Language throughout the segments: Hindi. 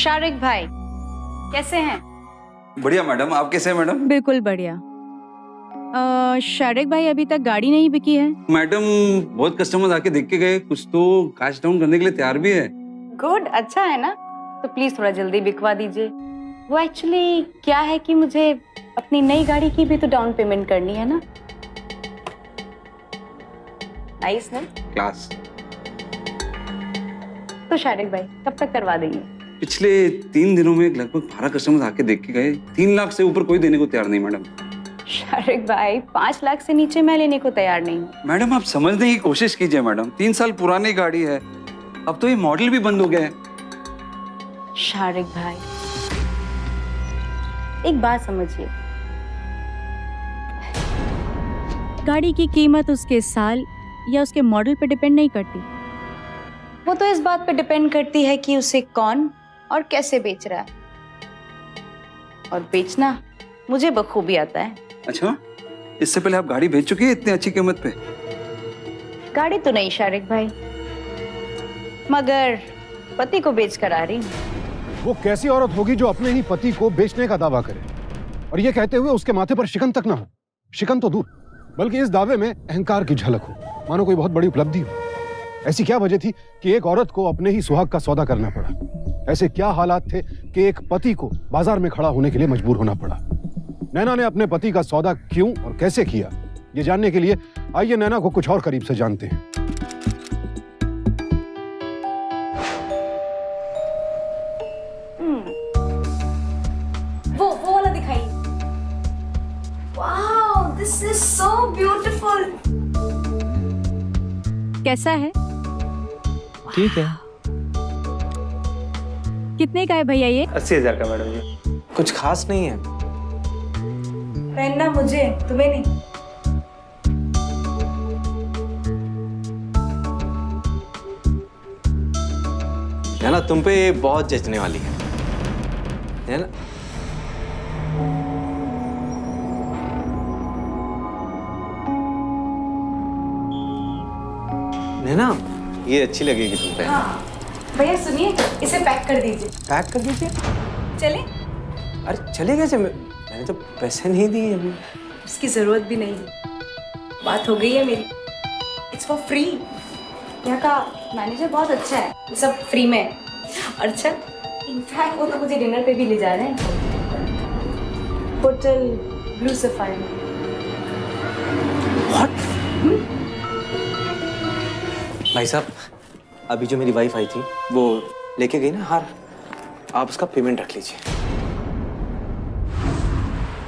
शारिक भाई कैसे हैं? बढ़िया मैडम, आप कैसे हैं मैडम? बिल्कुल बढ़िया। शारिक भाई अभी तक गाड़ी नहीं बिकी है? मैडम बहुत कस्टमर्स आके देख के गए, कुछ तो कैश डाउन करने के लिए तैयार भी है। गुड, अच्छा है ना। तो प्लीज थोड़ा जल्दी बिकवा दीजिए। वो एक्चुअली क्या है कि मुझे अपनी नई गाड़ी की भी तो डाउन पेमेंट करनी है ना। नाइस ना? क्लास। तो शारिक भाई कब तक करवा देंगे? पिछले 3 दिनों में लगभग 12 कस्टमर्स आके देख के गए। 3 लाख से ऊपर कोई देने को तैयार नहीं मैडम। शारिक भाई 5 लाख से नीचे मैं लेने को तैयार नहीं हूँ। मैडम आप समझने की कोशिश कीजिए मैडम, 3 साल पुरानी गाड़ी है, अब तो ये मॉडल भी बंद हो गया है। शारिक भाई एक बात समझिए, गाड़ी की कीमत उसके साल या उसके मॉडल पे डिपेंड नहीं करती। वो तो इस बात पे डिपेंड करती है कि उसे कौन और कैसे बेच रहा है, और बेचना मुझे बखूबी आता है। अच्छा, इससे पहले आप गाड़ी बेच चुकी है इतनी अच्छी कीमत पे? गाड़ी तो नहीं शारिक भाई, मगर पति को बेच कर आ रही हूँ। वो कैसी औरत होगी जो अपने ही पति को बेचने का दावा करे और ये कहते हुए उसके माथे पर शिकन तक ना हो। शिकन तो दूर, बल्कि इस दावे में अहंकार की झलक हो, मानो कोई बहुत बड़ी उपलब्धि हो। ऐसी क्या वजह थी कि एक औरत को अपने ही सुहाग का सौदा करना पड़ा? ऐसे क्या हालात थे कि एक पति को बाजार में खड़ा होने के लिए मजबूर होना पड़ा? नैना ने अपने पति का सौदा क्यों और कैसे किया, ये जानने के लिए आइए नैना को कुछ और करीब से जानते हैं। वो वाला दिखाइए। Wow, this is so beautiful. कैसा है? ठीक है। कितने का है भैया ये? 80,000 का मैडम जी। कुछ खास नहीं है। पहनना मुझे, तुम्हें नहीं। है ना, तुम पे बहुत जचने वाली है ना? नैना, ये अच्छी लगेगी तुम पे। हाँ भैया सुनिए, इसे पैक कर दीजिए। पैक कर दीजिए। चले? अरे चले कैसे? मैंने तो पैसे नहीं दिए अभी। उसकी जरूरत भी नहीं है, बात हो गई है मेरी। It's for free. यहाँ का मैनेजर बहुत अच्छा है, ये सब फ्री में है। और अच्छा, इनफैक्ट वो तो मुझे डिनर पे भी ले जा रहे हैं, होटल ब्लू सफारी। What? भाई साहब, अभी जो मेरी वाइफ आई थी वो लेके गई ना हार, आप उसका पेमेंट रख लीजिए।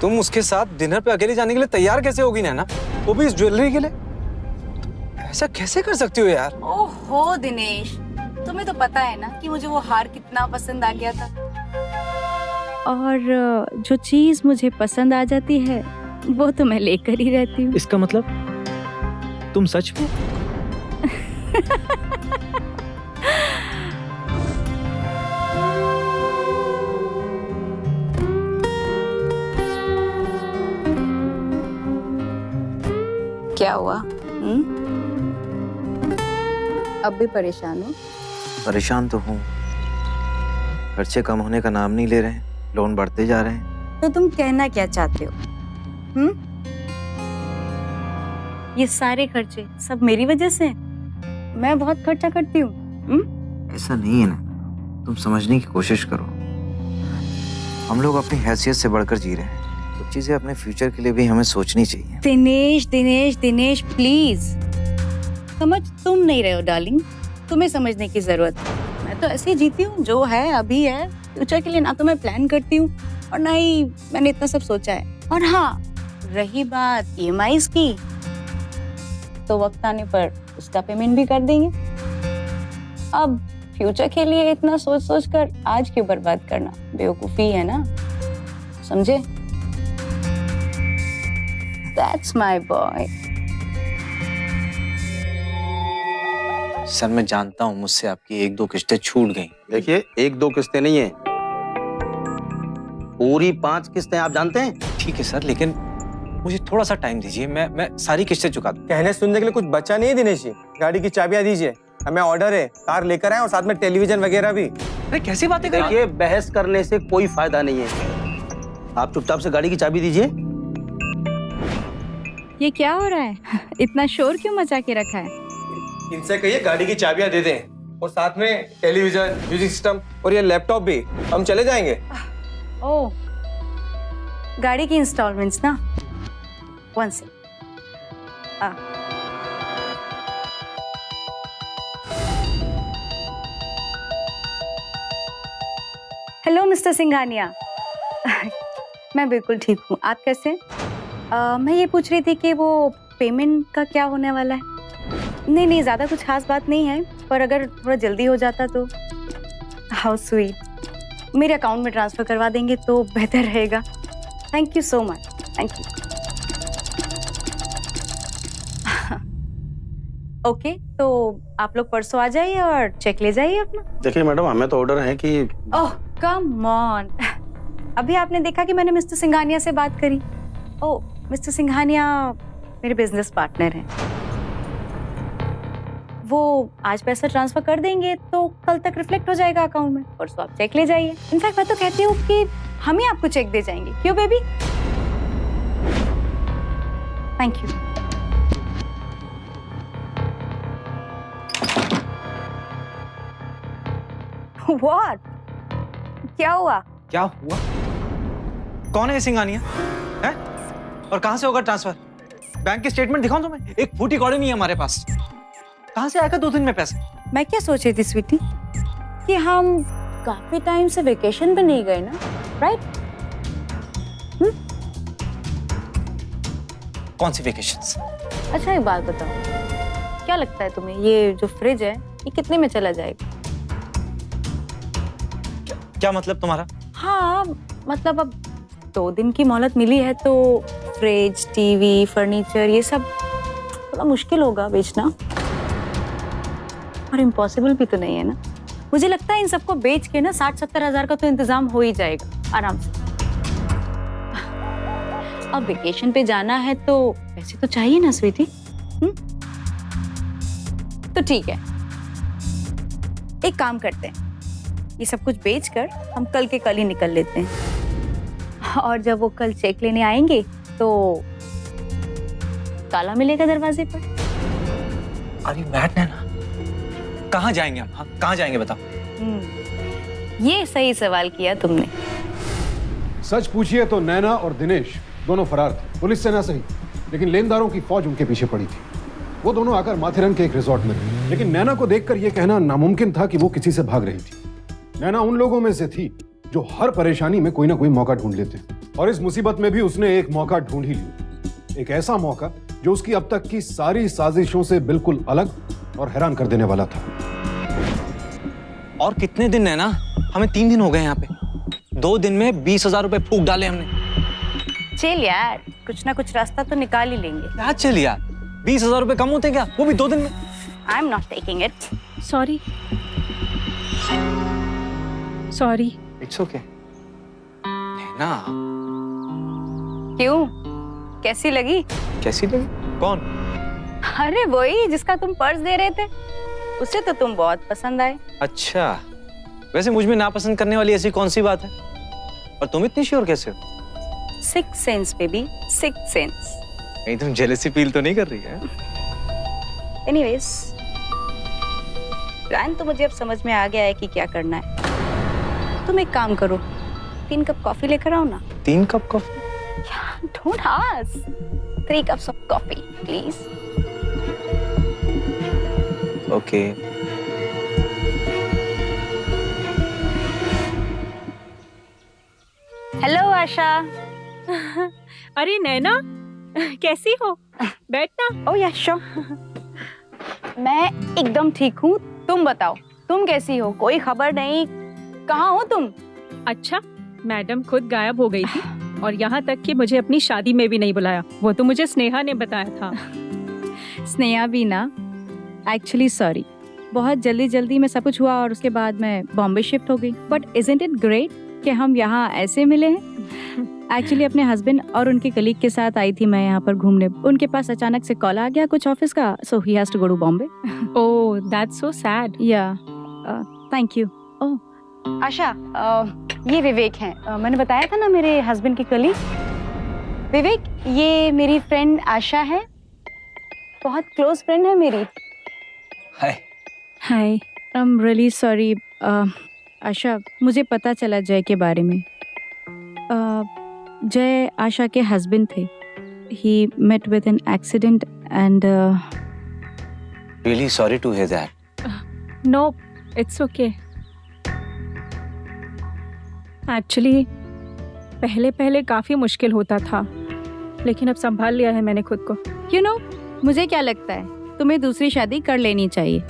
तुम उसके साथ डिनर पे अकेले जाने के लिए तैयार कैसे होगी नैना, वो भी इस ज्वेलरी के लिए? ऐसा कैसे कर सकती हो यार? ओहो दिनेश, तुम्हें तो पता है ना कि मुझे वो हार कितना पसंद आ गया था। और जो चीज मुझे पसंद आ जाती है वो तो मैं लेकर ही रहती हूँ। इसका मतलब तुम सच में? क्या हुआ? अब भी परेशान हो? परेशान तो हूँ, खर्चे कम होने का नाम नहीं ले रहे हैं, लोन बढ़ते जा रहे हैं। तो तुम कहना क्या चाहते हो? ये सारे खर्चे सब मेरी वजह से हैं? मैं बहुत खर्चा करती हूँ। ऐसा नहीं है ना, तुम समझने की कोशिश करो। हम लोग अपनी हैसियत से बढ़कर जी रहे हैं, कुछ चीजें अपने फ्यूचर के लिए भी हमें सोचनी चाहिए। दिनेश दिनेश दिनेश प्लीज, समझ तुम नहीं रहे हो डार्लिंग, तुम्हें समझने की जरूरत है। मैं तो ऐसे ही जीती हूँ, जो है अभी है, फ्यूचर के लिए ना तो मैं प्लान करती हूँ और ना ही मैंने इतना सब सोचा है। और हाँ, रही बात EMIs की, तो वक्त आने पर उसका पेमेंट भी कर देंगे। अब फ्यूचर के लिए इतना सोच सोच कर आज क्यों बर्बाद करना, बेवकूफी है ना, समझे? That's my boy. सर मैं जानता हूँ मुझसे आपकी 1-2 किस्तें छूट गई। देखिए 1-2 किस्तें नहीं है, पूरी 5 किस्तें आप जानते हैं। ठीक है सर, लेकिन मुझे थोड़ा सा टाइम दीजिए, मैं सारी किस्तें चुका दूँ। कहने सुनने के लिए कुछ बचा नहीं है दिनेश जी। गाड़ी की चाबियां दीजिए, हमें ऑर्डर है, कार लेकर आए और साथ में टेलीविजन वगैरह भी। अरे कैसी बातें कर रहे देखिए, बहस करने से कोई फायदा नहीं है। आप चुपचाप से गाड़ी की चाबी दीजिए। ये क्या हो रहा है? इतना शोर क्यों मचा के रखा है? इनसे कहिए गाड़ी की चाबियां दे दें और साथ में टेलीविजन, म्यूजिक सिस्टम और ये लैपटॉप भी। हम चले जाएंगे। ओह, गाड़ी की इंस्टॉलमेंट्स ना? One second. Hello mister Singhania. मैं बिल्कुल ठीक हूँ, आप कैसे हैं? मैं ये पूछ रही थी कि वो पेमेंट का क्या होने वाला है? नहीं, ज़्यादा कुछ खास बात नहीं है, पर अगर थोड़ा जल्दी हो जाता तो। How sweet. मेरे अकाउंट में ट्रांसफ़र करवा देंगे तो बेहतर रहेगा। Thank you so much. Thank you. Okay, तो आप लोग परसों आ जाइए और चेक ले जाइए अपना। देखिए मैडम, हमें तो ऑर्डर है कि ओह कम ऑन। अभी आपने देखा कि मैंने मिस्टर सिंघानिया से बात करी। ओह, मिस्टर सिंघानिया मेरे बिजनेस पार्टनर हैं। वो आज पैसा ट्रांसफर कर देंगे तो कल तक रिफ्लेक्ट हो जाएगा अकाउंट में। परसों आप चेक ले जाइए। इनफैक्ट मैं तो कहती हूँ कि हम ही आपको चेक दे जाएंगे। क्यों बेबी? Thank you. What? क्या हुआ? क्या हुआ? कौन है ये सिंघानिया? है? और कहां से होगा ट्रांसफर? बैंक की स्टेटमेंट दिखाऊं तुम्हें? एक फूटी कौड़ी नहीं है हमारे पास। कहां से आएगा 2 दिन में पैसे? मैं क्या सोच रही थी स्वीटी, कि हम काफी टाइम से वेकेशन पे नहीं गए ना, राइट? कौन सी वेकेशंस? अच्छा एक बात बताओ, क्या लगता है तुम्हें ये जो फ्रिज है ये कितने में चला जाएगा? क्या मतलब तुम्हारा? हाँ मतलब अब 2 दिन की मोहलत मिली है तो फ्रिज, टीवी, फर्नीचर ये सब थोड़ा मुश्किल होगा बेचना, और इम्पॉसिबल भी तो नहीं है ना। मुझे लगता है इन सबको बेच के ना 60-70 हजार का तो इंतजाम हो ही जाएगा आराम से। अब वेकेशन पे जाना है तो पैसे तो चाहिए ना स्वीटी। तो ठीक है, एक काम करते हैं, ये सब कुछ बेचकर हम कल के कल ही निकल लेते हैं, और जब वो कल चेक लेने आएंगे तो ताला मिलेगा दरवाजे पर। अरे मैड नैना, कहाँ जाएंगे हम? हाँ, कहाँ जाएंगे बताओ? ये सही सवाल किया तुमने। सच पूछिए तो नैना और दिनेश दोनों फरार थे। पुलिस से ना सही, लेकिन लेनदारों की फौज उनके पीछे पड़ी थी। वो दोनों आकर माथेरन के एक रिजॉर्ट में रहे, लेकिन नैना को देखकर यह कहना नामुमकिन था कि वो किसी से भाग रही थी। नैना उन लोगों में से थी जो हर परेशानी में कोई ना कोई मौका ढूंढ लेते, और इस मुसीबत में भी उसने एक मौका ढूंढ ही लिया। एक ऐसा मौका जो उसकी अब तक की सारी साजिशों से बिल्कुल अलग और हैरान कर देने वाला था। और कितने दिन है ना? हमें 3 दिन हो गए यहाँ पे। 2 दिन में 20,000 रुपए फूक डाले हमने। चल यार, कुछ ना कुछ रास्ता तो निकाल ही लेंगे। क्या चल यार, 20,000 रुपए कम होते क्या? वो भी 2 दिन में। I am not taking it. Sorry sorry. It's okay. ना क्यों, कैसी लगी? कैसी लगी? कौन? अरे वही जिसका तुम पर्स दे रहे थे, उसे तो तुम बहुत पसंद आए। अच्छा, वैसे मुझ में नापसंद करने वाली ऐसी कौन सी बात है? और तुम इतनी श्योर कैसे हो? 6th sense baby, 6th sense. कहीं तुम जेलसी फील तो नहीं कर रही है? एनीवेज, प्लान तो मुझे अब समझ में आ गया है कि क्या करना है। तुम एक काम करो, 3 कप कॉफी लेकर आओ ना। 3 cup coffee? Don't ask. 3 cups of coffee, please. Okay. Hello Asha. अरे नैना, कैसी हो? बैठना। Oh yes sure. मैं एकदम ठीक हूँ, तुम बताओ तुम कैसी हो? कोई खबर नहीं, कहाँ हो तुम? अच्छा, मैडम खुद गायब हो गई थी, और यहाँ तक कि मुझे अपनी शादी में भी नहीं बुलाया। वो तो मुझे स्नेहा ने बताया था। स्नेहा भी ना, एक्चुअली सॉरी, बहुत जल्दी में सब कुछ हुआ और उसके बाद मैं बॉम्बे शिफ्ट हो गई। बट इजंट इट ग्रेट कि हम यहाँ ऐसे मिले हैं? एक्चुअली अपने हस्बैंड और उनके कलीग के साथ आई थी मैं यहाँ पर घूमने। उनके पास अचानक से कॉल आ गया कुछ ऑफिस का, so he has to go to Bombay. Oh, that's so sad. Yeah thank you. Oh Asha, ये विवेक हैं। मैंने बताया था ना मेरे हस्बैंड की कलीग। विवेक, ये मेरी फ्रेंड आशा है, बहुत क्लोज फ्रेंड है मेरी। हाय। हाय, आई एम रियली सॉरी। आशा, मुझे पता चला जय के बारे में। जय आशा के हस्बैंड थे। He met with an accident and really sorry to hear that. No, it's okay. Actually पहले पहले काफ़ी मुश्किल होता था, लेकिन अब संभाल लिया है मैंने खुद को। यू नो, मुझे क्या लगता है, तुम्हें दूसरी शादी कर लेनी चाहिए।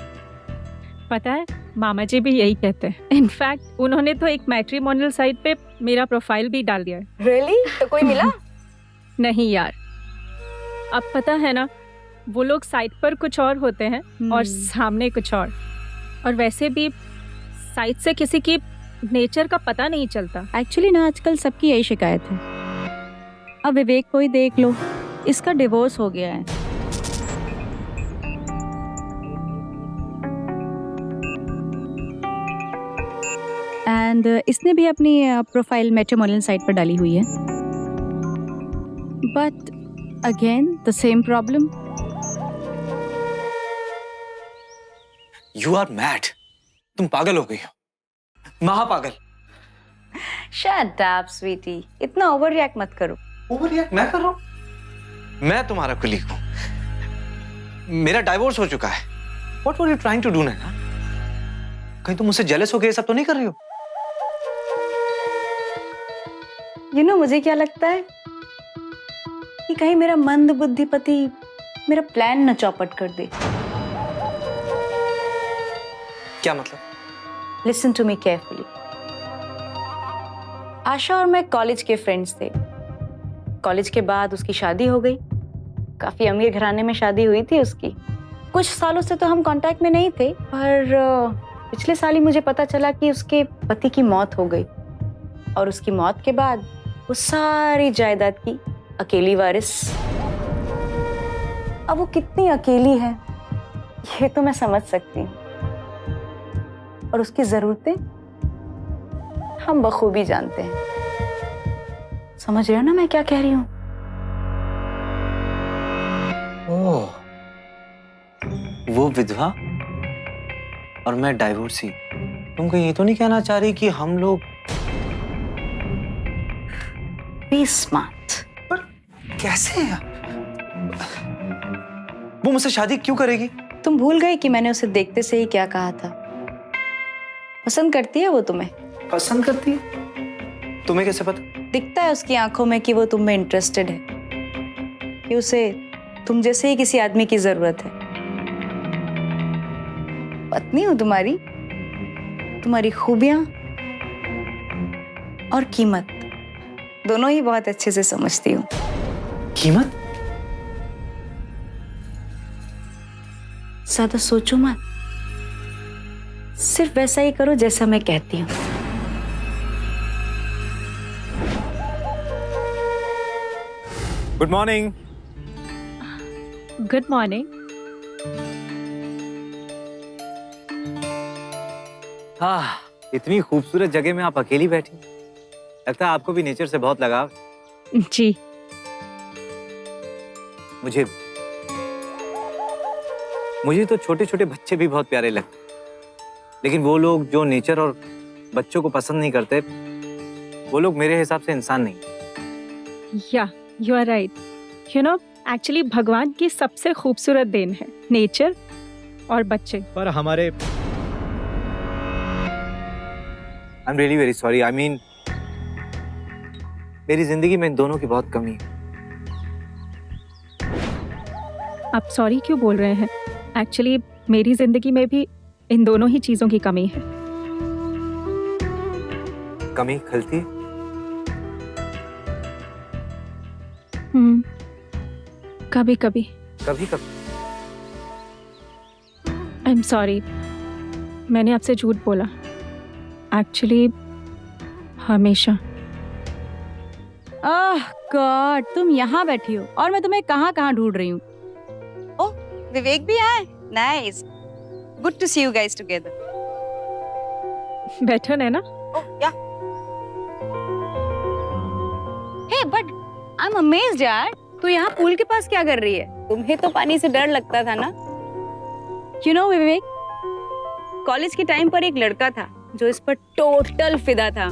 पता है, मामा जी भी यही कहते हैं। इनफैक्ट उन्होंने तो एक मैट्रिमोनियल साइट पे मेरा प्रोफाइल भी डाल दिया है। रियली? तो कोई मिला? नहीं यार, अब पता है ना, वो लोग साइट पर कुछ और होते हैं और सामने कुछ और वैसे भी साइट से किसी की नेचर का पता नहीं चलता। एक्चुअली ना, आजकल सबकी यही शिकायत है। अब विवेक को ही देख लो, इसका डिवोर्स हो गया है। एंड इसने भी अपनी प्रोफाइल मैट्रिमोनियल साइट पर डाली हुई है, but again the same problem. You are mad. तुम पागल हो गई हो, महापागल। शट अप स्वीटी, इतना ओवर रिएक्ट मत करो। ओवर रिएक्ट मैं कर रहा हूँ? मैं तुम्हारा कुलीग हूँ, मेरा डाइवोर्स हो चुका है। What were you trying to do, नैना? कहीं तुम मुझसे जेलस हो गए, सब तो नहीं कर रही हो? यू नो, मुझे क्या लगता है कि कहीं मेरा मंद बुद्धि पति मेरा प्लान न चौपट कर दे। क्या मतलब? Listen to me carefully. Asha और मैं कॉलेज के फ्रेंड्स थे। कॉलेज के बाद उसकी शादी हो गई। काफी अमीर घराने में शादी हुई थी उसकी। कुछ सालों से तो हम कांटेक्ट में नहीं थे, पर पिछले साल ही मुझे पता चला कि उसके पति की मौत हो गई। और उसकी मौत के बाद वो सारी जायदाद की अकेली वारिस। अब वो कितनी अकेली है ये तो मैं समझ सकती हूँ, और उसकी जरूरतें हम बखूबी जानते हैं। समझ रहे हो ना मैं क्या कह रही हूँ? ओह, वो विधवा और मैं डाइवोर्सी। तुम कहीं ये तो नहीं कहना चाह रही कि हम लोग? Be smart. पर कैसे? वो मुझसे शादी क्यों करेगी? तुम भूल गए कि मैंने उसे देखते से ही क्या कहा था? पसंद करती है वो तुम्हें। पसंद करती है? तुम्हें कैसे पता? दिखता है उसकी आंखों में कि वो तुम में इंटरेस्टेड है, कि उसे तुम जैसे ही किसी आदमी की जरूरत है। पत्नी हूं तुम्हारी, तुम्हारी खूबियां और कीमत दोनों ही बहुत अच्छे से समझती हूँ। कीमत? ज्यादा सोचो मत, सिर्फ वैसा ही करो जैसा मैं कहती हूँ। Good morning. Good morning. हाँ, इतनी खूबसूरत जगह में आप अकेली बैठी। लगता है आपको भी नेचर से बहुत लगाव। जी। मुझे तो छोटे छोटे बच्चे भी बहुत प्यारे लगते, लेकिन वो लोग जो नेचर और बच्चों को पसंद नहीं करते, वो लोग मेरे हिसाब से इंसान नहीं। Yeah you are right. You know, actually भगवान की सबसे खूबसूरत देन है नेचर और बच्चे। पर हमारे आई am really very sorry. I mean, मेरी जिंदगी में इन दोनों की बहुत कमी है। आप सॉरी क्यों बोल रहे हैं? एक्चुअली मेरी जिंदगी में भी इन दोनों ही चीजों की कमी है। कमी खलती है? कभी कभी। कभी कभी? आई एम सॉरी, मैंने आपसे झूठ बोला। एक्चुअली हमेशा। ओह गॉड, तुम यहाँ बैठी हो और मैं तुम्हें कहाँ कहाँ ढूंढ रही हूँ। ओह, विवेक भी आए। Nice, good to see you guys together. Better है ना? yeah. Hey, but I'm amazed यार. तू यहाँ पूल के पास क्या कर रही है? तुम्हें तो पानी से डर लगता था ना? You know विवेक, कॉलेज के टाइम पर एक लड़का था जो इस पर टोटल फिदा था.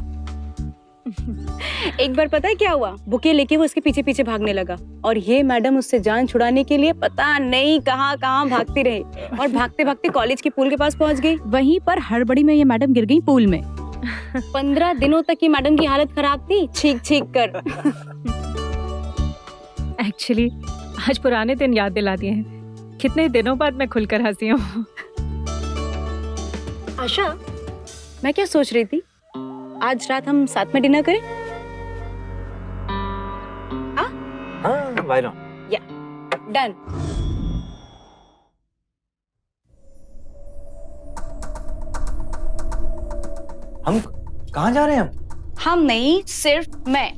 एक बार पता है क्या हुआ? बुके लेके वो उसके पीछे पीछे भागने लगा और ये मैडम उससे जान छुड़ाने के लिए पता नहीं कहाँ कहाँ भागती रही और भागते भागते कॉलेज के पूल के पास पहुंच गई. वहीं पर हड़बड़ी में ये मैडम गिर गई पूल में. 15 दिनों तक ये मैडम की हालत खराब थी, छींक छींक कर. एक्चुअली आज पुराने दिन याद दिला दिए हैं. कितने दिनों बाद मैं खुलकर हंसी हूँ. आशा, मैं क्या सोच रही थी, आज रात हम साथ में डिनर करें? हाँ, why not? डन. हम कहाँ जा रहे हैं हम नहीं, सिर्फ मैं,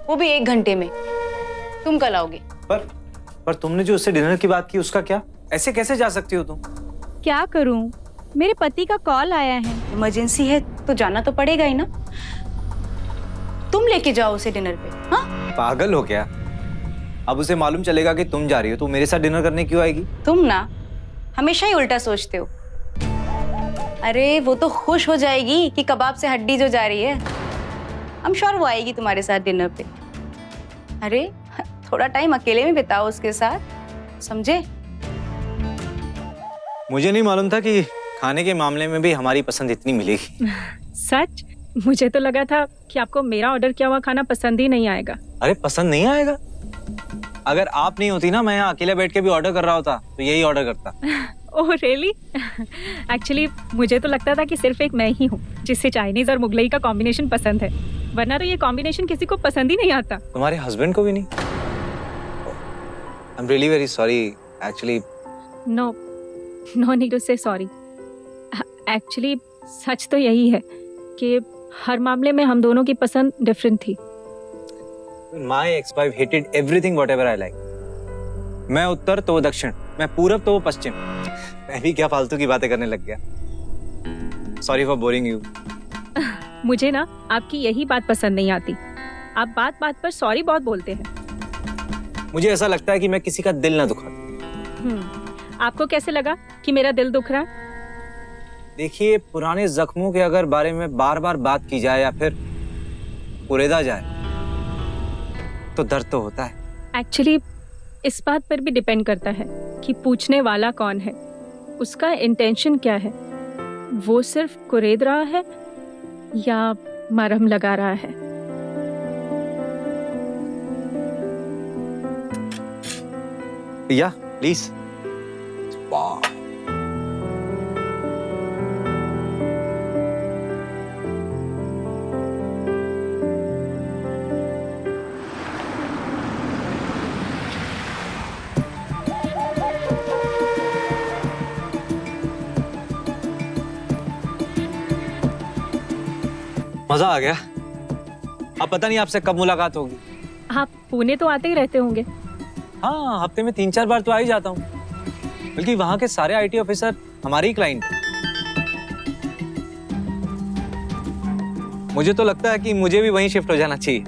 वो भी 1 घंटे में. तुम कल आओगे? पर तुमने जो उससे डिनर की बात की उसका क्या? ऐसे कैसे जा सकती हो तुम? क्या करूं, मेरे पति का कॉल आया है, इमरजेंसी है तो जाना तो पड़ेगा ही ना. तुम लेके जाओ उसे डिनर पे. हाँ, पागल हो क्या? अब उसे मालूम चलेगा कि तुम जा रही हो तो मेरे साथ डिनर करने क्यों आएगी? तुम ना हमेशा ही उल्टा सोचते हो. अरे वो तो खुश हो जाएगी कि कबाब से हड्डी जो जा रही है. I'm sure वो आएगी तुम्हारे साथ डिनर पे. अरे थोड़ा टाइम अकेले में बिताओ उसके साथ, समझे? मुझे नहीं मालूम था कि खाने के मामले में भी हमारी पसंद इतनी मिलेगी. सच? मुझे तो लगा था कि आपको मेरा ऑर्डर किया हुआ खाना पसंद ही नहीं आएगा. अरे पसंद नहीं आएगा? अगर आप नहीं होती ना, मैं यहाँ अकेले बैठ के भी ऑर्डर कर रहा होता तो यही ऑर्डर करता. Oh really? एक्चुअली मुझे तो लगता था कि सिर्फ एक मैं ही हूँ जिससे चाइनीज और मुगलई का कॉम्बिनेशन पसंद है, वरना तो ये कॉम्बिनेशन किसी को पसंद ही नहीं आता. तुम्हारे हस्बैंड को भी नहीं? I am really very sorry. Actually no need to say sorry. Actually सच तो यही है कि हर मामले में हम दोनों की पसंद डिफरेंट थी. My ex wife hated everything whatever I like. मैं उत्तर तो वो दक्षिण, मैं पूरब तो वो पश्चिम. मैं भी क्या फालतू की बातें करने लग गया. Sorry for boring you. मुझे ना आपकी यही बात पसंद नहीं आती. आप बात बात पर सॉरी बहुत बोलते हैं. मुझे ऐसा लगता है कि मैं किसी का दिल ना दुखा दूं. आपको कैसे लगा कि मेरा दिल दुख रहा है? देखिए, पुराने जख्मों के अगर बारे में बार बार बात की जाए या फिर कुरेदा जाए तो दर्द तो होता है. एक्चुअली इस बात पर भी डिपेंड करता है कि पूछने वाला कौन है, उसका इंटेंशन क्या है. वो सिर्फ कुरेद रहा है या मरहम लगा रहा है. या प्लीज. वाह, मजा आ गया. अब पता नहीं आपसे कब मुलाकात होगी. आप पुणे तो आते ही रहते होंगे. हाँ, हफ्ते में 3-4 बार तो आ ही जाता हूँ. बल्कि वहां के सारे आईटी ऑफिसर हमारे ही क्लाइंट. मुझे तो लगता है कि मुझे भी वहीं शिफ्ट हो जाना चाहिए.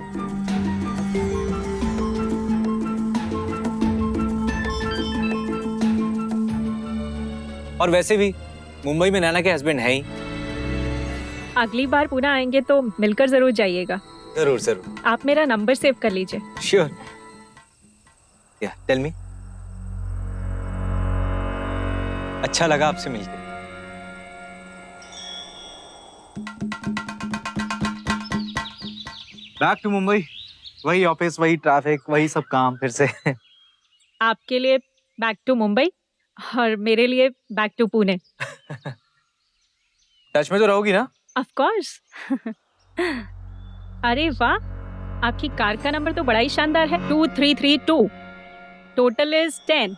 और वैसे भी मुंबई में नैना के हस्बैंड है ही. अगली बार पुणे आएंगे तो मिलकर जरूर जाइएगा. जरूर जरूर. आप मेरा नंबर सेव कर लीजिए. श्योर. या टेल मी. अच्छा लगा आपसे मिलकर. Back to Mumbai. वही ऑफिस, वही ट्रैफिक, वही सब काम फिर से. आपके लिए बैक टू मुंबई और मेरे लिए बैक टू पुणे. टच में तो रहोगी ना? Of course. अरे वाह, आपकी कार का नंबर तो बड़ा ही शानदार है. 2332. Total is 10.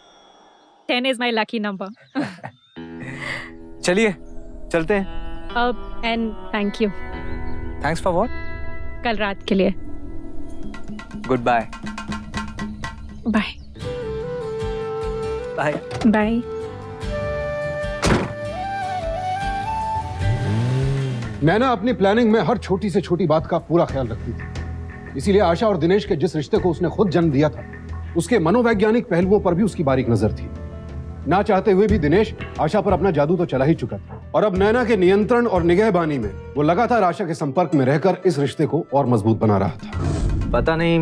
10 is my lucky number. चलिए चलते हैं. अब and thank you. Thanks for what? कल रात के लिए. Good bye. Bye bye. Bye. Naina अपनी प्लानिंग में हर छोटी से छोटी बात का पूरा ख्याल रखती थी, इसीलिए आशा और दिनेश के जिस रिश्ते को उसने खुद जन्म दिया था, उसके मनोवैज्ञानिक पहलुओं पर भी उसकी बारीक नजर थी। ना चाहते हुए भी दिनेश आशा पर अपना जादू तो चला ही चुका था, और अब नैना के नियंत्रण और निगहबानी में वो लगातार आशा के संपर्क में रहकर इस रिश्ते को और मजबूत बना रहा था। पता नहीं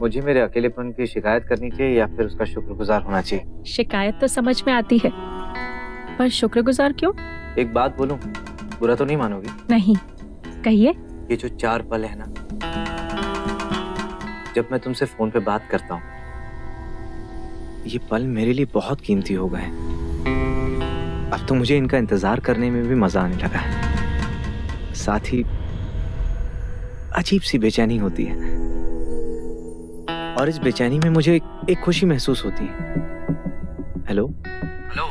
मुझे मेरे अकेलेपन की शिकायत करनी चाहिए या फिर उसका शुक्रगुजार होना चाहिए। शिकायत तो समझ में आती है, पर शुक्रगुजार क्यों? एक बात बोलूं, बुरा तो नहीं मानोगी? नहीं, कहिए। ये जो 4 पल है ना, जब मैं तुमसे फोन पे बात करता हूँ, ये पल मेरे लिए बहुत कीमती हो गए। अब तो मुझे इनका इंतजार करने में भी मजा आने लगा है। साथ ही अजीब सी बेचैनी होती है, और इस बेचैनी में मुझे एक खुशी महसूस होती है। हेलो हेलो,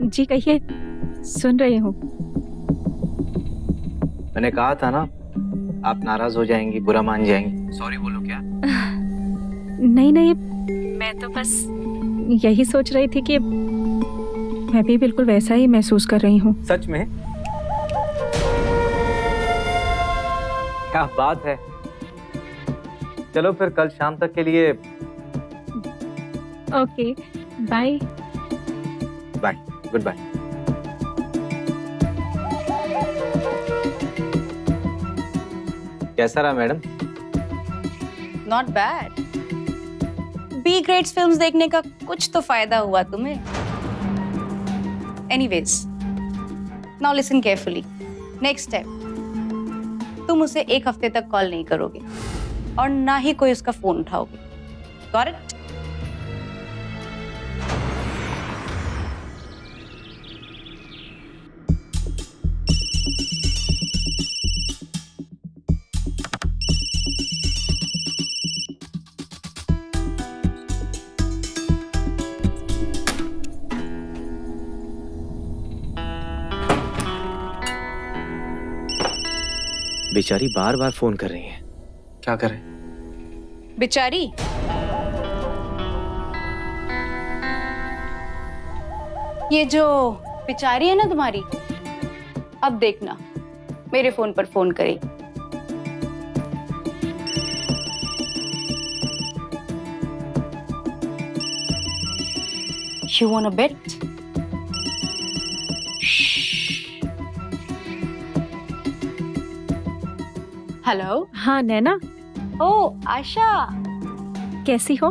जी कहिए, सुन रही हूँ। मैंने कहा था ना, आप नाराज हो जाएंगी, बुरा मान जाएंगी। सॉरी बोलो क्या? नहीं नहीं, मैं तो बस यही सोच रही थी कि मैं भी बिल्कुल वैसा ही महसूस कर रही हूँ। सच में? क्या बात है। चलो फिर कल शाम तक के लिए okay, bye. Bye, good bye. कैसा रहा madam? Not bad. B grades films देखने का कुछ तो फायदा हुआ तुम्हें। Anyways, now listen carefully. Next time तुम उसे 1 हफ्ते तक कॉल नहीं करोगे और ना ही कोई उसका फोन उठाओगे। Got it? बेचारी बार बार फोन कर रही है, क्या करें? बेचारी, ये जो बेचारी है ना तुम्हारी, अब देखना मेरे फोन पर फोन करेगी। You wanna bet? हेलो। हाँ नैना, ओह आशा, कैसी हो?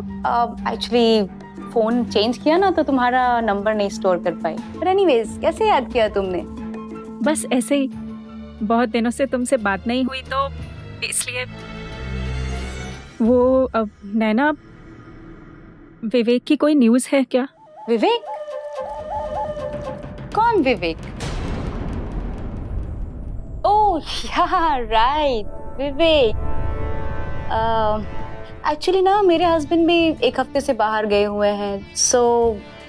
एक्चुअली फोन चेंज किया ना तो तुम्हारा नंबर नहीं स्टोर कर पाई। पर एनीवेज, कैसे याद किया तुमने? बस ऐसे ही, बहुत दिनों से तुमसे बात नहीं हुई तो इसलिए। वो नैना, विवेक की कोई न्यूज़ है क्या? विवेक? कौन विवेक? ओह या राइट, विवेक। एक्चुअली ना मेरे हस्बैंड भी 1 हफ्ते से बाहर गए हुए हैं, सो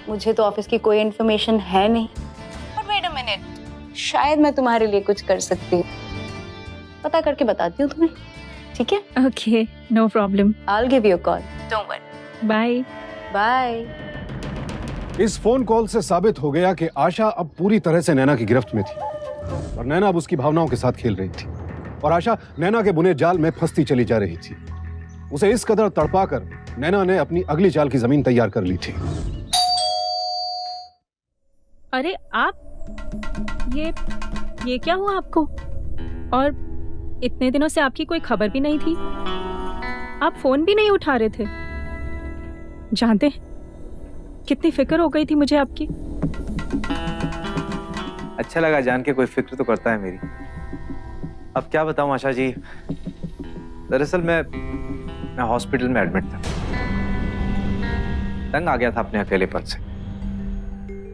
मुझे तो ऑफिस की कोई इन्फॉर्मेशन है नहीं। बट वेट अ मिनट, शायद मैं तुम्हारे लिए कुछ कर सकती हूँ। पता करके बताती हूँ तुम्हें, ठीक है? Okay, no problem. I'll give you a call. Don't worry. Bye. Bye. इस फोन कॉल से साबित हो गया कि आशा अब पूरी तरह से नैना की गिरफ्त में थी, और नैना अब उसकी भावनाओं के साथ खेल रही थी, और आशा नैना के बुने जाल में फंसती चली जा रही थी। उसे इस कदर तड़पाकर नैना ने अपनी अगली चाल की जमीन तैयार कर ली थी। अरे आप, ये क्या हुआ आपको? और इतने दिनों से आपकी कोई खबर भी नहीं थी, आप फोन भी नहीं उठा रहे थे। जानते हैं कितनी फिक्र हो गई थी मुझे आपकी। अच्छा लगा जान के कोई फिक्र तो करता है मेरी। अब क्या बताऊं आशा जी, दरअसल मैं हॉस्पिटल में एडमिट था। तंग आ गया था अपने अकेलेपन से।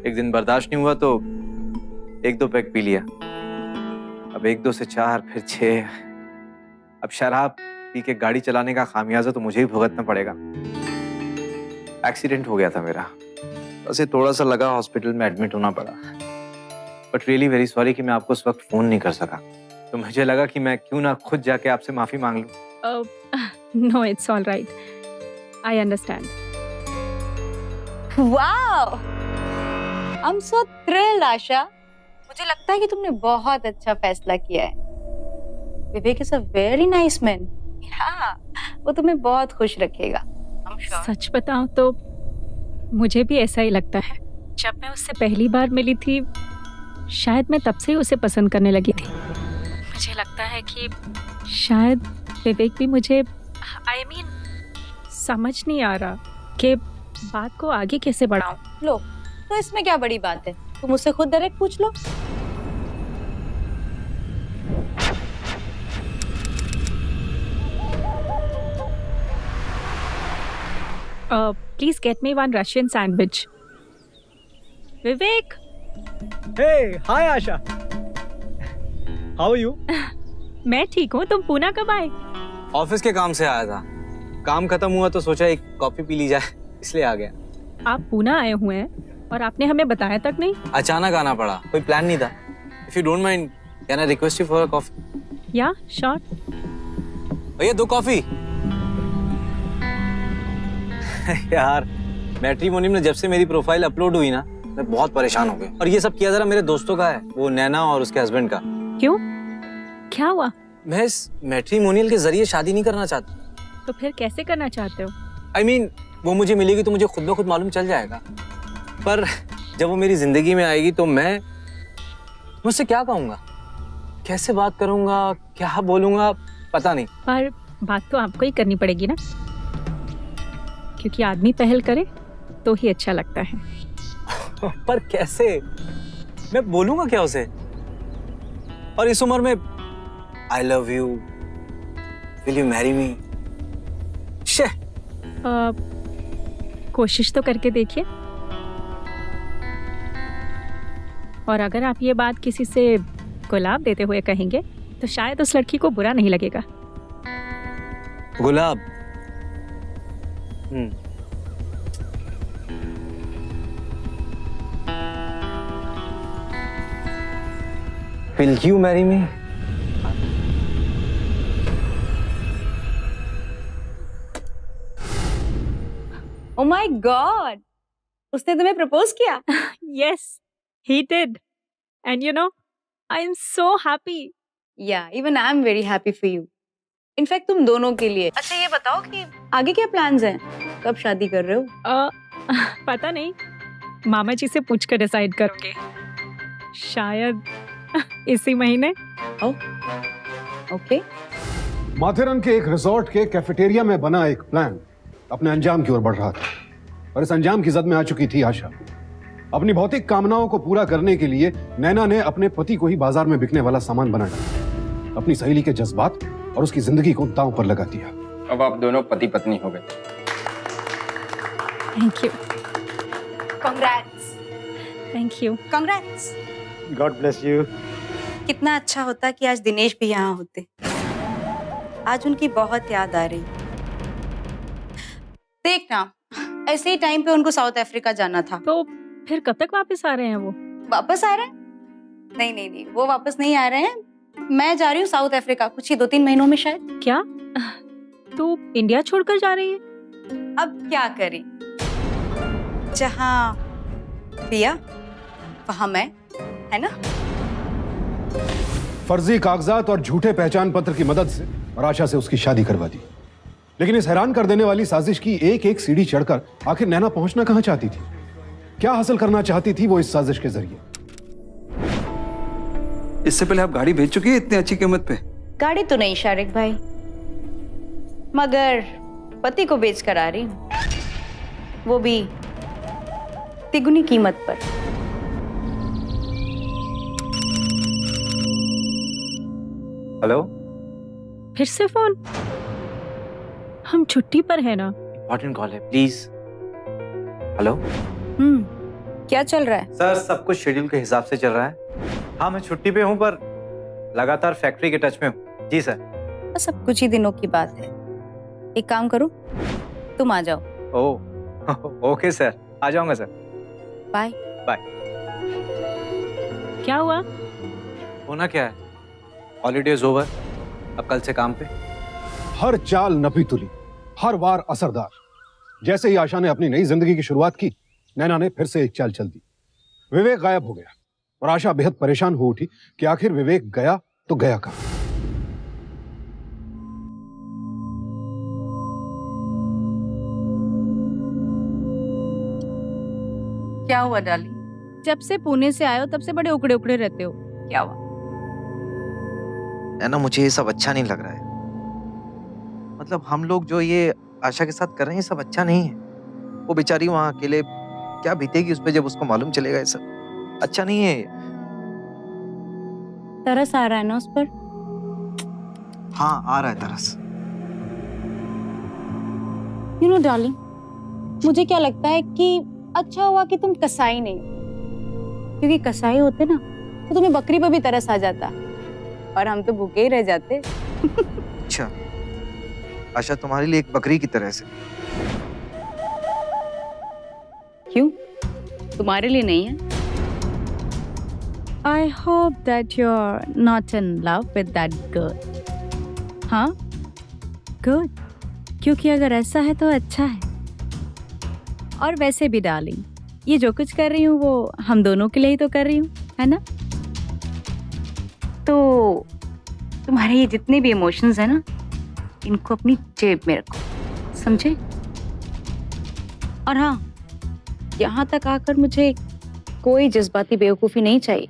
एक दिन बर्दाश्त नहीं हुआ तो 1-2 पैक पी लिया। अब 1-2 से 4, फिर 6। अब शराब पी के गाड़ी चलाने का खामियाजा तो मुझे ही भुगतना पड़ेगा। एक्सीडेंट हो गया था मेरा, बस ये थोड़ा सा लगा, हॉस्पिटल में एडमिट होना पड़ा। बट रियली वेरी सॉरी कि मैं आपको उस वक्त फोन नहीं कर सका। तो मुझे लगा कि मैं क्यों ना खुद जाके आपसे माफी मांग लूं। No, it's all right, I understand. Wow! I'm so thrilled, Asha. मुझे लगता है कि तुमने बहुत अच्छा फैसला किया है। Vivek is a very nice man. हाँ, वो तुम्हें बहुत खुश रखेगा। I'm sure. सच बताऊं तो मुझे भी ऐसा ही लगता है। जब मैं उससे पहली बार मिली थी, शायद मैं तब से ही उसे पसंद करने लगी थी। मुझे लगता है कि शायद विवेक भी मुझे समझ नहीं आ रहा कि बात को आगे कैसे बढ़ाऊं। लो, तो इसमें क्या बड़ी बात है, तुम उससे खुद डायरेक्ट पूछ लो। Please get me one Russian sandwich. Vivek, Hey, hi Asha. How are you? मैं ठीक हूँ, तुम पूना कब आए? ऑफिस के काम से आया था। काम खत्म हुआ तो सोचा एक कॉफी पी ली जाए, इसलिए आ गया। आप पूना आए हुए हैं और आपने हमें बताया तक नहीं। अचानक आना पड़ा, कोई प्लान नहीं था। If you don't mind, can I request you for a coffee? या श्योर। भैया 2 कॉफी। यार, मैट्रिमोनी में जब से मेरी प्रोफाइल अपलोड हुई ना, मैं बहुत परेशान हो गया। और ये सब किया जरा मेरे दोस्तों का है, वो नैना और उसके हस्बैंड का। क्यों, क्या हुआ? मैं इस मैट्रिमोनियल के जरिए शादी नहीं करना चाहता। तो फिर कैसे करना चाहते हो? I mean, वो मुझे मिलेगी तो मुझे खुद ब खुद मालूम चल जाएगा, पर जब वो मेरी जिंदगी में आएगी तो मैं उससे क्या कहूँगा, कैसे बात करूँगा, क्या बोलूँगा, पता नहीं। पर बात तो आपको ही करनी पड़ेगी ना, क्योंकि आदमी पहल करे तो ही अच्छा लगता है। पर कैसे? मैं बोलूँगा क्या उसे? और इस उम्र में I love you, will you marry me? शे। कोशिश तो करके देखिए, और अगर आप ये बात किसी से गुलाब देते हुए कहेंगे तो शायद उस लड़की को बुरा नहीं लगेगा। गुलाब। Will you marry me? Oh my God! उसने तुम्हें प्रपोज किया? Yes, he did, and you know, I am so happy. Yeah, even I'm very happy for you. In fact तुम दोनों के लिए। अच्छा ये बताओ कि आगे क्या प्लान्स हैं? कब शादी कर रहे हो? पता नहीं, मामा जी से पूछकर डिसाइड करोगे। शायद इसी महीने। ओके। माथेरन के एक रिजॉर्ट के कैफेटेरिया में बना एक प्लान अपने अंजाम की ओर बढ़ रहा था, और इस अंजाम की जद में आ चुकी थी आशा। अपनी भौतिक कामनाओं को पूरा करने के लिए नैना ने अपने पति को ही बाजार में बिकने वाला सामान बना डाला, अपनी सहेली के जज्बात और उसकी जिंदगी को दांव पर लगा दिया। अब आप दोनों पति पत्नी हो गए। Thank you. Congrats! Thank you. Congrats! God bless you. कितना अच्छा होता कि आज दिनेश भी यहाँ होते। आज उनकी बहुत याद आ रही। देखना, ऐसे ही टाइम पे उनको साउथ अफ्रीका जाना था। तो फिर कब तक वापस आ रहे हैं वो? वापस आ रहे हैं? नहीं नहीं नहीं, वो वापस नहीं आ रहे हैं। मैं जा रही हूँ साउथ अफ्रीका, कुछ ही 2-3 महीनों में शायद। क्या तू इंडिया छोड़कर जा रही है? अब क्या करें, जहाँ पिया वहाँ मैं, है ना? फर्जी कागजात और झूठे पहचान पत्र की मदद से और आशा से उसकी शादी करवा दी। लेकिन इस हैरान कर देने वाली साजिश की एक एक सीढ़ी चढ़कर आखिर नैना पहुंचना कहां चाहती थी? क्या हासिल करना चाहती थी वो इस साजिश के जरिए? इससे पहले आप गाड़ी भेज चुकी है इतनी अच्छी कीमत पे? गाड़ी तो नहीं शारिक भाई, मगर पति को बेच कर आ रही हूँ, वो भी तिगुनी कीमत पर। हेलो। फिर से फोन? हम छुट्टी पर है ना। इंपॉर्टेंट कॉल है, प्लीज। हेलो। क्या चल रहा है? सर, सब कुछ शेड्यूल के हिसाब से चल रहा है। हाँ, मैं छुट्टी पे हूँ पर लगातार फैक्ट्री के टच में हूँ। जी सर। बस अब कुछ ही दिनों की बात है। एक काम करो, तुम आ जाओ। ओह, ओके सर, आ जाऊंगा सर। बाय। बाय। क्या हुआ? होना क्या है, हॉलीडेज ओवर, अब कल से काम पे। हर चाल नपी तुली, हर वार असरदार। जैसे ही आशा ने अपनी नई जिंदगी की शुरुआत की, नैना ने फिर से एक चाल चल दी। विवेक गायब हो गया, और आशा बेहद परेशान हो उठी कि आखिर विवेक गया तो गया कहाँ। क्या हुआ डार्लिंग? जब से पुणे से आए हो तब से बड़े उकड़े उकड़े रहते हो, क्या हुआ? है ना, मुझे ये सब अच्छा नहीं लग रहा है। मतलब हम लोग जो ये आशा के साथ कर रहे हैं, ये सब अच्छा नहीं है। वो बेचारी वहां अकेले क्या बीतेगी उस पर जब उसको मालूम चलेगा। ये सब अच्छा नहीं है। तरस आ रहा है ना उस पर? हाँ, आ रहा है तरस। यू नो डार्लिंग, मुझे क्या लगता है कि अच्छा हुआ कि तुम कसाई नहीं, क्योंकि कसाई होते ना तो तुम्हें बकरी पर भी तरस आ जाता और हम तो भूखे ही रह जाते। अच्छा, आशा तुम्हारे लिए एक बकरी की तरह से। क्यों? तुम्हारे लिए नहीं है? I hope that you're not in love with that girl. हाँ? Good. क्योंकि अगर ऐसा है तो अच्छा है। और वैसे भी डार्लिंग, ये जो कुछ कर रही हूँ वो हम दोनों के लिए ही तो कर रही हूँ, है ना? तो तुम्हारे ये जितने भी इमोशंस हैं ना, इनको अपनी जेब में रखो, समझे? और हाँ, यहाँ तक आकर मुझे कोई जज्बाती बेवकूफी नहीं चाहिए,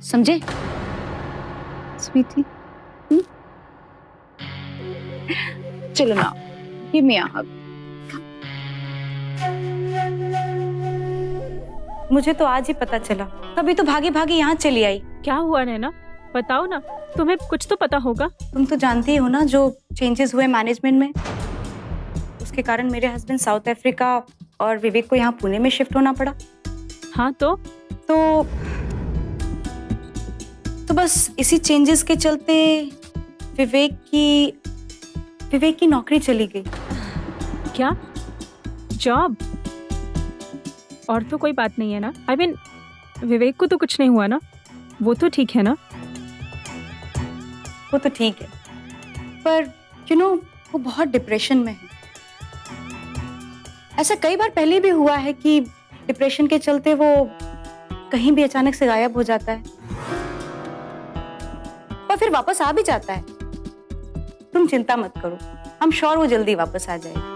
समझे स्वीटी? चलो ना, गिव मी अ हग। मुझे तो आज ही पता चला, तभी तो भागी भागी यहाँ चली आई। क्या हुआ नैना, बताओ ना, तुम्हें कुछ तो पता होगा। तुम तो जानती हो ना जो चेंजेस हुए मैनेजमेंट में, उसके कारण मेरे हस्बैंड साउथ अफ्रीका और विवेक को यहाँ पुणे में शिफ्ट होना पड़ा। हाँ तो बस इसी चेंजेस के चलते विवेक की नौकरी चली गई। क्या? जॉब? और तो कोई बात नहीं है ना? I mean, विवेक को तो कुछ नहीं हुआ ना? वो तो ठीक है ना? वो तो ठीक है, पर यू नो वो बहुत डिप्रेशन में है। ऐसा कई बार पहले भी हुआ है कि डिप्रेशन के चलते वो कहीं भी अचानक से गायब हो जाता है, पर फिर वापस आ भी जाता है। तुम चिंता मत करो, हम श्योर वो जल्दी वापस आ जाएगी।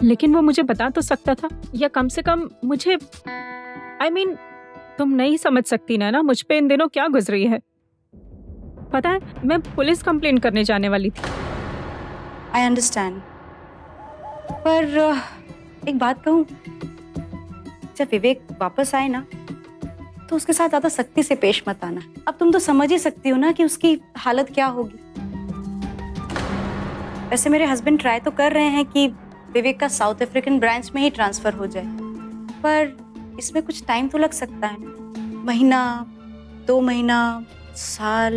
लेकिन वो मुझे बता तो सकता था, या कम से कम मुझे I mean, तुम नहीं समझ सकती ना मुझ पे इन दिनों क्या गुजरी है। पता है, मैं पुलिस कंप्लेंट करने जाने वाली थी। आई अंडरस्टैंड, पर एक बात कहूँ, जब विवेक वापस आए ना तो उसके साथ ज्यादा सख्ती से पेश मत आना। अब तुम तो समझ ही सकती हो ना कि उसकी हालत क्या होगी। वैसे मेरे हस्बैंड ट्राई तो कर रहे हैं कि विवेक का साउथ अफ्रीकन ब्रांच में ही ट्रांसफर हो जाए, पर इसमें कुछ टाइम तो लग सकता है ना, महीना, 2 महीना, साल।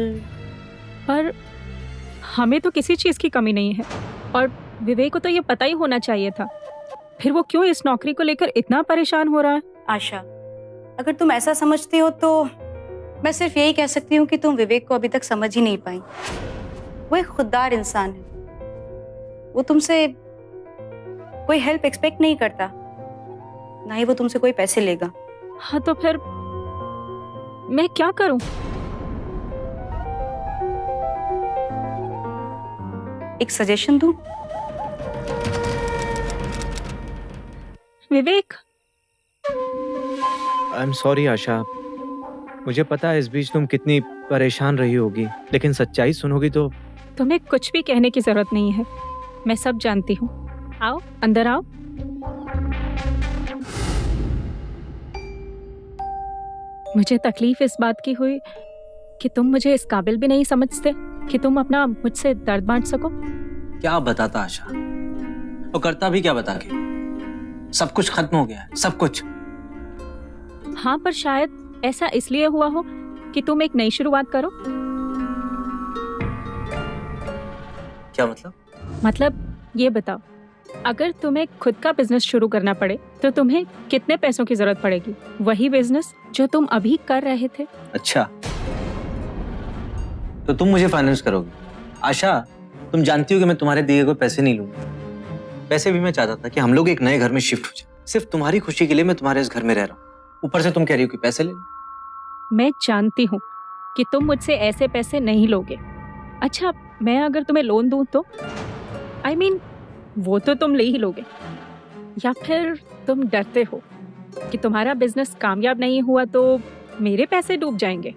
पर हमें तो किसी चीज की कमी नहीं है, और विवेक को तो ये पता ही होना चाहिए था। फिर वो क्यों इस नौकरी को लेकर इतना परेशान हो रहा है? आशा, अगर तुम ऐसा समझती हो तो मैं सिर्फ यही कह सकती हूँ कि तुम विवेक को अभी तक समझ ही नहीं पाई। वो एक खुददार इंसान है, वो तुमसे कोई हेल्प एक्सपेक्ट नहीं करता, ना ही वो तुमसे कोई पैसे लेगा। हाँ तो फिर मैं क्या करूं? एक सजेशन दूं? विवेक, आई एम सॉरी आशा, मुझे पता है इस बीच तुम कितनी परेशान रही होगी, लेकिन सच्चाई सुनोगी तो। तुम्हें कुछ भी कहने की जरूरत नहीं है, मैं सब जानती हूँ। आओ, अंदर आओ। मुझे तकलीफ इस बात की हुई कि तुम मुझे इस काबिल भी नहीं समझते कि तुम अपना मुझसे दर्द बांट सको। क्या बताता आशा, और करता भी क्या बता के? सब कुछ खत्म हो गया है, सब कुछ। हाँ, पर शायद ऐसा इसलिए हुआ हो कि तुम एक नई शुरुआत करो। क्या मतलब? मतलब ये बताओ, अगर तुम्हें खुद का बिजनेस शुरू करना पड़े तो तुम्हें कितने पैसों की जरूरत पड़ेगी? वही बिजनेस जो तुम अभी कर रहे थे। अच्छा, तो तुम मुझे फाइनेंस करोगी? आशा, तुम जानती हो कि मैं तुम्हारे दिए हुए पैसे नहीं लूंगा। पैसे भी मैं चाहता था कि हम लोग एक नए घर में शिफ्ट हो जाए। सिर्फ तुम्हारी खुशी के लिए मैं तुम्हारे इस घर में रह रहा हूँ। ऊपर से तुम कह रही हो कि पैसे ले लो। मैं जानती हूँ कि तुम मुझसे ऐसे पैसे नहीं लोगे। अच्छा, मैं अगर तुम्हें लोन दूँ तो I mean, वो तो तुम ले ही लोगे, या फिर तुम डरते हो कि तुम्हारा बिजनेस कामयाब नहीं हुआ तो मेरे पैसे डूब जाएंगे।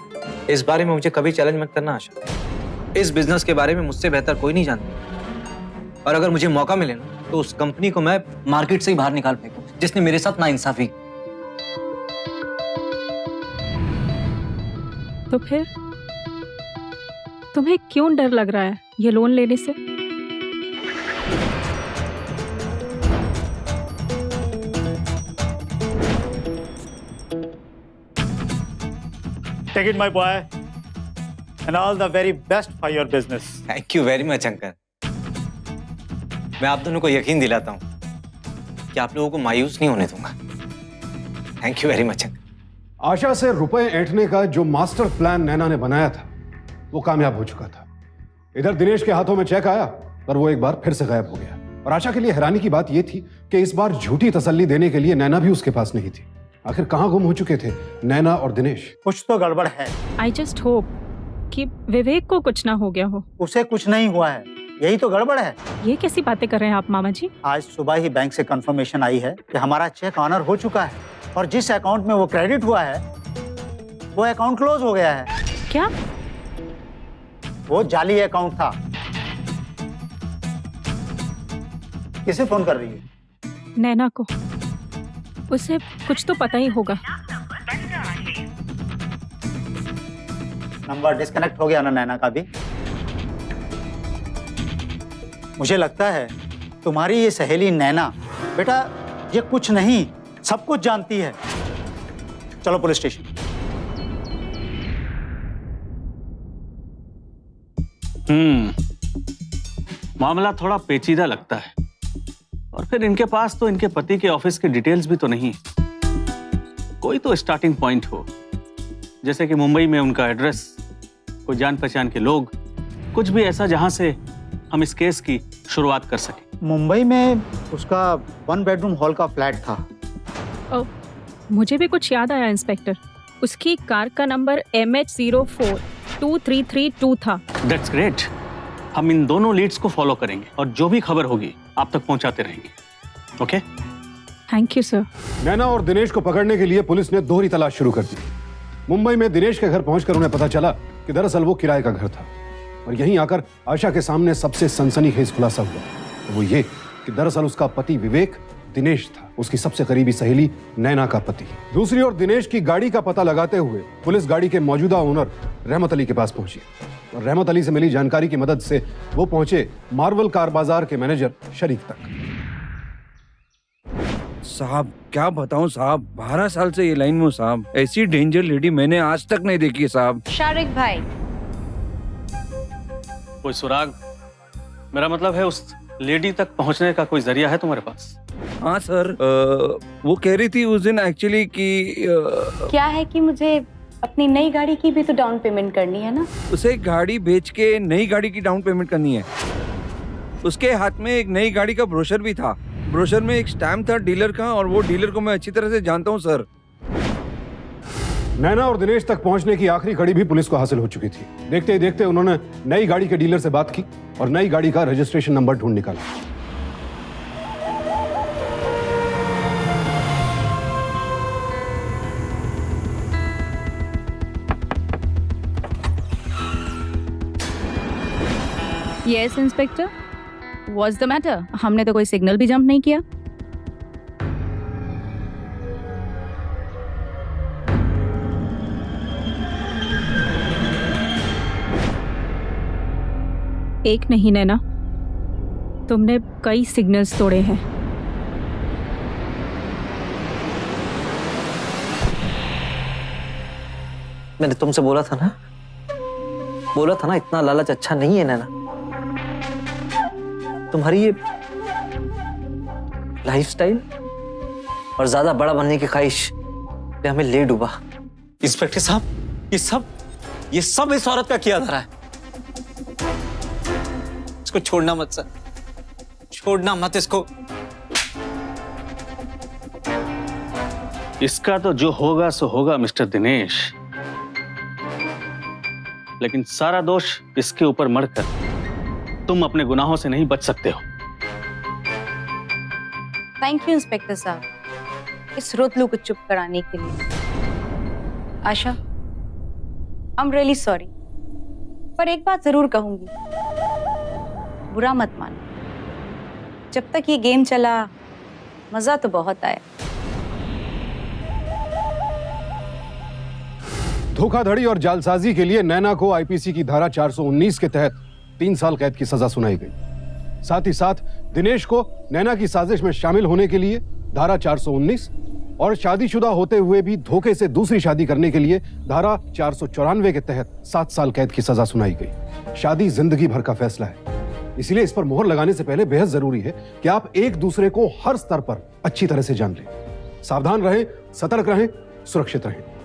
इस बारे में मुझे कभी चैलेंज मत करना आशा। इस बिजनेस के बारे में मुझसे बेहतर कोई नहीं जानता, और अगर मुझे मौका मिले ना तो उस कंपनी को मैं मार्केट से ही बाहर निकाल फेंकूं जिसने मेरे साथ नाइंसाफी। तो फिर तुम्हें क्यों डर लग रहा है ये लोन लेने से? Take it, my boy, and all the very best for your business. Thank you very much uncle. मैं आप दोनों को यकीन दिलाता हूँ कि आप लोगों को मायूस नहीं होने दूंगा। Thank you very much uncle. Asha से रुपए ऐंठने का जो मास्टर प्लान नैना ने बनाया था वो कामयाब हो चुका था। इधर दिनेश के हाथों में चेक आया पर वो एक बार फिर से गायब हो गया। और आशा के लिए हैरानी की बात यह थी कि इस बार झूठी तसल्ली देने के लिए नैना भी उसके पास नहीं थी। आखिर कहां गुम हो चुके थे नैना और दिनेश? कुछ तो गड़बड़ है। आई जस्ट होप कि विवेक को कुछ ना हो गया हो। उसे कुछ नहीं हुआ है, यही तो गड़बड़ है। ये कैसी बातें कर रहे हैं आप मामा जी? आज सुबह ही बैंक से कंफर्मेशन आई है कि हमारा चेक ऑनर हो चुका है, और जिस अकाउंट में वो क्रेडिट हुआ है वो अकाउंट क्लोज हो गया है। क्या? वो जाली अकाउंट था। किसे फोन कर रही है? नैना को। उसे कुछ तो पता ही होगा। नंबर डिस्कनेक्ट हो गया ना नैना का भी। मुझे लगता है तुम्हारी ये सहेली नैना, बेटा ये कुछ नहीं सब कुछ जानती है। चलो पुलिस स्टेशन। मामला थोड़ा पेचीदा लगता है, और फिर इनके पास तो इनके पति के ऑफिस की डिटेल्स भी तो नहीं। कोई तो स्टार्टिंग पॉइंट हो, जैसे कि मुंबई में उनका एड्रेस, कोई जान पहचान के लोग, कुछ भी ऐसा जहां से हम इस केस की शुरुआत कर सकें। मुंबई में उसका 1 बेडरूम हॉल का फ्लैट था। मुझे भी कुछ याद आया इंस्पेक्टर। उसकी कार का नंबर MH042332 था। That's great. हम इन दोनों लीड्स को फॉलो करेंगे और जो भी खबर होगी आप तक पहुंचाते रहेंगे। Okay? Thank you sir. Naina और दिनेश को पकड़ने के लिए पुलिस ने दोहरी तलाश शुरू कर दी। मुंबई में दिनेश के घर पहुंचकर उन्हें पता चला कि दरअसल वो किराए का घर था, और यहीं आकर आशा के सामने सबसे सनसनीखेज खुलासा हुआ। वो ये कि दरअसल उसका पति विवेक दिनेश था, उसकी सबसे करीबी सहेली नैना का पति। दूसरी ओर दिनेश की गाड़ी का पता लगाते हुए पुलिस गाड़ी के मौजूदा ओनर रहमत अली के पास पहुंची, और रहमत अली से मिली जानकारी की मदद से वो पहुंचे मार्वल कार बाजार के मैनेजर शरीक तक। साहब क्या बताऊं साहब, 12 साल से ये लाइन में हूं साहब। ऐसी डेंजर लेडी मैंने आज तक नहीं देखी साहब। शारिक भाई, कोई सुराग? मेरा मतलब है उस लेडी तक पहुंचने का कोई जरिया है तुम्हारे पास? हाँ सर, वो कह रही थी उस दिन एक्चुअली कि क्या है कि मुझे अपनी नई गाड़ी की भी तो डाउन पेमेंट करनी है ना। उसे गाड़ी बेच के नई गाड़ी की डाउन पेमेंट करनी है। उसके हाथ में एक नई गाड़ी का ब्रोशर भी था। ब्रोशर में एक स्टैम्प था डीलर का, और वो डीलर को मैं अच्छी तरह से जानता हूँ सर। नैना और दिनेश तक पहुंचने की आखिरी कड़ी भी पुलिस को हासिल हो चुकी थी। देखते ही देखते उन्होंने नई गाड़ी के डीलर से बात की और नई गाड़ी का रजिस्ट्रेशन नंबर ढूंढ निकाला। Yes inspector, what's the matter? हमने तो कोई सिग्नल भी जंप नहीं किया। एक नहीं नैना, तुमने कई सिग्नल्स तोड़े हैं। मैंने तुमसे बोला था ना इतना लालच अच्छा नहीं है नैना। तुम्हारी ये लाइफस्टाइल और ज्यादा बड़ा बनने की ख्वाहिश ने हमें ले डूबा। इंस्पेक्टर साहब, ये सब इस औरत का किया धरा है। इसको छोड़ना मत सर, छोड़ना मत इसको। इसका तो जो होगा सो होगा मिस्टर दिनेश, लेकिन सारा दोष इसके ऊपर मढ़कर तुम अपने गुनाहों से नहीं बच सकते हो। थैंक यू इंस्पेक्टर साहब इस रोतलू को चुप कराने के लिए। आशा, आई एम रियली सॉरी, पर एक बात जरूर कहूंगी, बुरा मत मानो। जब तक ये गेम चला मजा तो बहुत आया। धोखाधड़ी और जालसाजी के लिए नैना को आईपीसी की धारा 419 के तहत 3 साल कैद की सजा सुनाई गई। साथ ही साथ दिनेश को नैना की साजिश में शामिल होने के लिए धारा 419 और शादीशुदा होते हुए भी धोखे से दूसरी शादी करने के लिए धारा 494 के तहत 7 साल कैद की सजा सुनाई गई। शादी जिंदगी भर का फैसला है, इसलिए इस पर मोहर लगाने से पहले बेहद जरूरी है कि आप एक दूसरे को हर स्तर पर अच्छी तरह से जान लें। सावधान रहें, सतर्क रहें, सुरक्षित रहें।